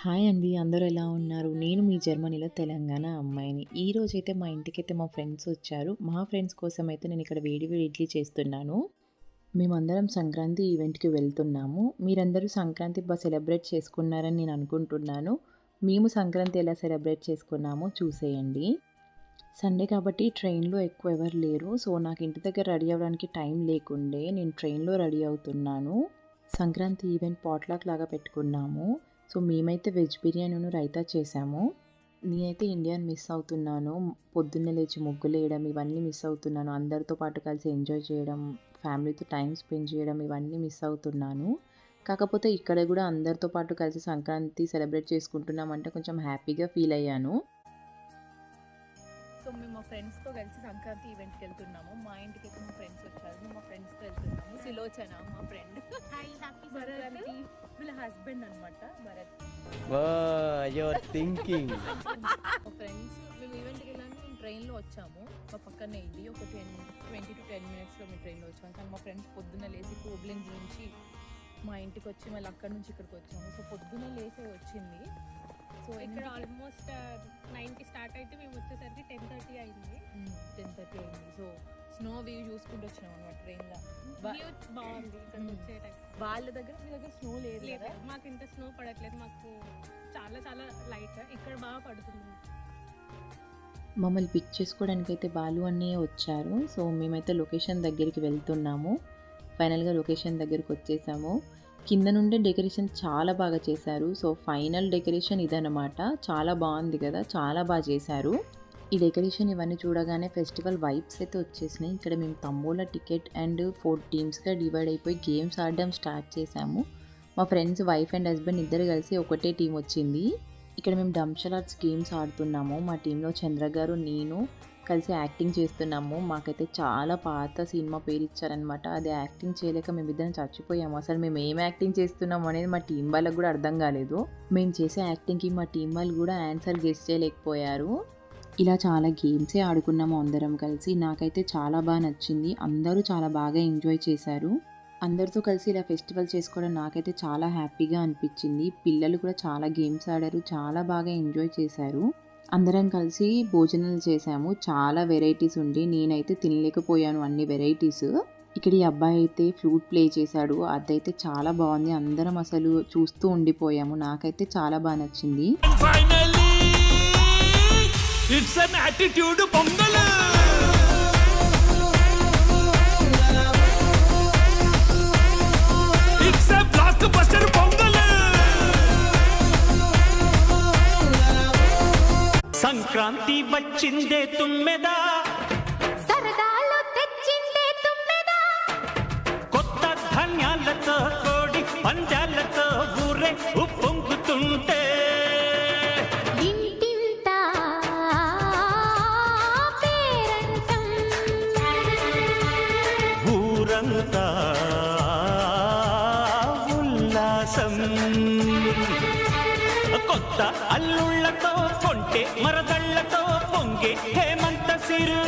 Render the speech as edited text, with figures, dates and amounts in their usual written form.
Hi అండి, అందరూ ఎలా ఉన్నారు? నేను మీ జర్మనీలో తెలంగాణ అమ్మాయిని. ఈరోజైతే మా ఇంటికైతే మా ఫ్రెండ్స్ వచ్చారు. మా ఫ్రెండ్స్ కోసం అయితే నేను ఇక్కడ వేడి వేడి ఇడ్లీ చేస్తున్నాను. మేమందరం సంక్రాంతి ఈవెంట్కి వెళ్తున్నాము. మీరందరూ సంక్రాంతి సెలబ్రేట్ చేసుకున్నారని నేను అనుకుంటున్నాను. మేము సంక్రాంతి ఎలా సెలబ్రేట్ చేసుకున్నామో చూసేయండి. సండే కాబట్టి ట్రైన్లో ఎక్కువ ఎవరు లేరు. సో నాకు ఇంటి దగ్గర రెడీ అవ్వడానికి టైం లేకుండే నేను ట్రైన్లో రెడీ అవుతున్నాను. సంక్రాంతి ఈవెంట్ పాట్లాక్ లాగా పెట్టుకున్నాము. సో మేమైతే వెజ్ బిర్యానీను రైతా చేసాము. నేనైతే ఇండియాని మిస్ అవుతున్నాను. పొద్దున్నే లేచి ముగ్గులు వేయడం ఇవన్నీ మిస్ అవుతున్నాను. అందరితో పాటు కలిసి ఎంజాయ్ చేయడం, ఫ్యామిలీతో టైం స్పెండ్ చేయడం ఇవన్నీ మిస్ అవుతున్నాను. కాకపోతే ఇక్కడ కూడా అందరితో పాటు కలిసి సంక్రాంతి సెలబ్రేట్ చేసుకుంటున్నామంటే కొంచెం హ్యాపీగా ఫీల్ అయ్యాను. సో మేము మా ఫ్రెండ్స్తో కలిసి సంక్రాంతి ఈవెంట్కి వెళ్తున్నాము. మా ఇంటికి అయితే మా ఫ్రెండ్స్ వచ్చారు. మేము మా ఫ్రెండ్స్తో వెళ్తున్నాము. సిలోచన మా ఫ్రెండ్, భరత్ వీళ్ళ హస్బెండ్ అనమాట భరత్. మా ఫ్రెండ్స్ మేము ఈవెంట్కి వెళ్ళాక మేము ట్రైన్లో వచ్చాము. మా పక్కనే ఇది ఒక 20 to 10 minutesలో మేము ట్రైన్లో వచ్చాము. కానీ మా ఫ్రెండ్స్ పొద్దున్న లేచి కోబ్లెన్స్ నుంచి మా ఇంటికి వచ్చి మళ్ళీ అక్కడ నుంచి ఇక్కడికి వచ్చాము. సో పొద్దున్న లేచి వచ్చింది. సో ఇక్కడ ఆల్మోస్ట్ 9కి స్టార్ట్ అయితే మేము వచ్చేసరికి 10:30 అయింది. 10:30 అయింది. సో స్నో వ్యూ చూసుకుంటూ వచ్చినాం అనమాట ట్రైన్లో. బాగుంది ఇక్కడ వచ్చే టైం. వాళ్ళ దగ్గర మీ దగ్గర స్నో లేదు కదా? మాకు ఇంత స్నో పడట్లేదు, మాకు చాలా చాలా లైట్. ఇక్కడ బాగా పడుతుంది. మమ్మల్ని పిక్ చేసుకోవడానికి అయితే బాలు అన్నయ్య వచ్చారు. సో మేమైతే లొకేషన్ దగ్గరికి వెళ్తున్నాము. ఫైనల్గా లొకేషన్ దగ్గరికి వచ్చేసాము. కింద నుండే డెకరేషన్ చాలా బాగా చేశారు. సో ఫైనల్ డెకరేషన్ ఇదన్నమాట. చాలా బాగుంది కదా, చాలా బాగా చేశారు. ఈ డెకరేషన్ ఇవన్నీ చూడగానే ఫెస్టివల్ వైబ్స్ అయితే వచ్చేసినాయి. ఇక్కడ మేము తంబోలా టికెట్ అండ్ 4 టీమ్స్గా డివైడ్ అయిపోయి గేమ్స్ ఆడడం స్టార్ట్ చేసాము. మా ఫ్రెండ్స్ వైఫ్ అండ్ హస్బెండ్ ఇద్దరు కలిసి ఒకటే టీం వచ్చింది. ఇక్కడ మేము డంషలాట్స్ గేమ్స్ ఆడుతున్నాము. మా టీంలో చంద్ర గారు నేను కలిసి యాక్టింగ్ చేస్తున్నాము. మాకైతే చాలా పాత సినిమా పేరు ఇచ్చారనమాట. అది యాక్టింగ్ చేయలేక మేమిద్దరం చచ్చిపోయాము. అసలు మేము ఏం యాక్టింగ్ చేస్తున్నాము అనేది మా టీం వాళ్ళకి కూడా అర్థం కాలేదు. మేము చేసే యాక్టింగ్కి మా టీం వాళ్ళు కూడా ఆన్సర్ గెస్ చేయలేకపోయారు. ఇలా చాలా గేమ్సే ఆడుకున్నాము అందరం కలిసి. నాకైతే చాలా బాగా నచ్చింది. అందరూ చాలా బాగా ఎంజాయ్ చేశారు. అందరితో కలిసి ఇలా ఫెస్టివల్ చేసుకోవడం నాకైతే చాలా హ్యాపీగా అనిపించింది. పిల్లలు కూడా చాలా గేమ్స్ ఆడారు, చాలా బాగా ఎంజాయ్ చేశారు. అందరం కలిసి భోజనాలు చేసాము. చాలా వెరైటీస్ ఉండి నేనైతే తినలేకపోయాను అన్ని వెరైటీస్. ఇక్కడ ఈ అబ్బాయి అయితే ఫ్లూట్ ప్లే చేశాడు. అదైతే చాలా బాగుంది. అందరం అసలు చూస్తూ ఉండిపోయాము. నాకైతే చాలా బాగా నచ్చింది. సంక్రాంతి వచ్చిందే తుమ్మెదా, సరదాలు తెచ్చిందే తుమ్మెదా, కొత్త ధాన్యాలతో కోడి పందాలతో ఊరే ఉప్పొంగుతుంటే ఇంటింత పేరంటం, ఊరంతా ఉల్లాసం. కొత్త అల్లుళ్ళతో కొంటే మరదళ్లతో పొంగే హేమంత సిరు.